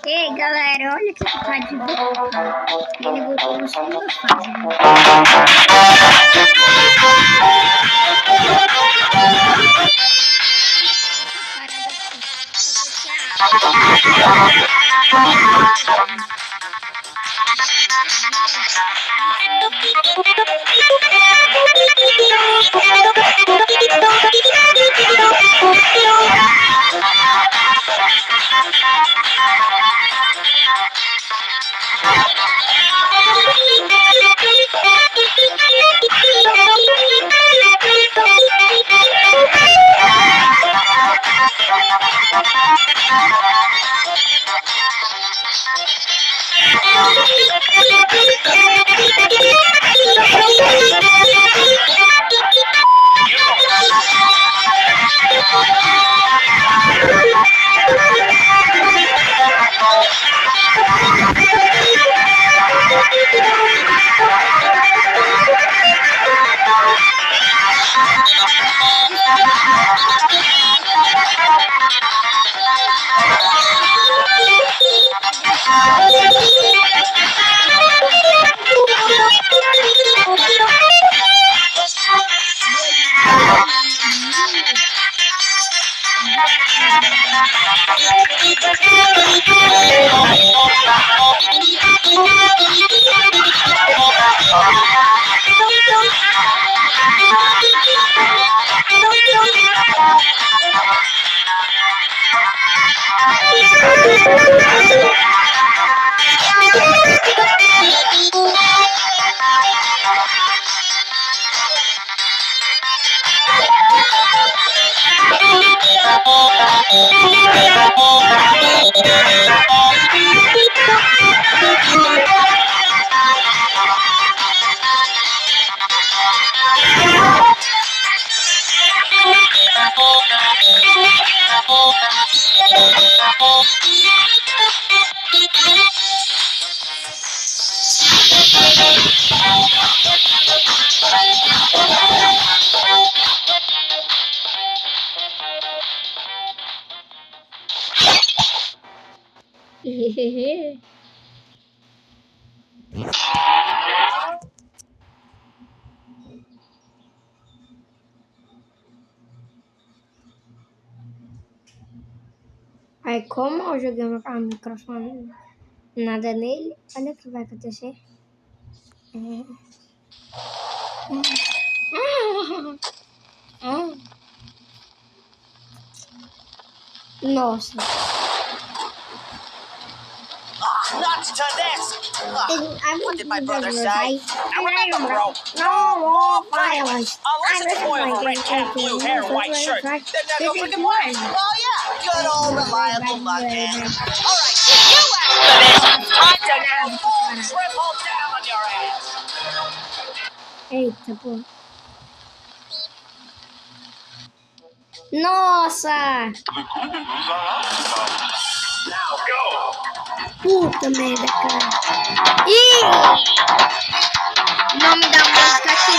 Ei, galera, olha que tá de volta. Ele voltou na segunda fase. Aí, como eu joguei o microfone nada nele, olha o que vai acontecer. Nossa. Not to this! What did my brother say? I remember, bro. no more violence. Unless it's a boy with a red cap, blue hair, and white shirt. Then no freaking way. Well, yeah, good old reliable Lughead. Alright, you after this! Time to go full triple down on your ass! Eita, pô. Nossa! Now go! Puta merda, cara. Ih! O nome da música aqui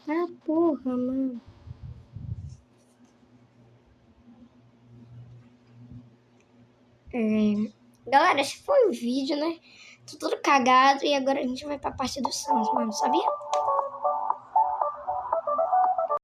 Ah, porra, mano. Galera, esse foi o vídeo, né? Tô todo cagado e agora a gente vai pra parte do Sans, mano, sabia?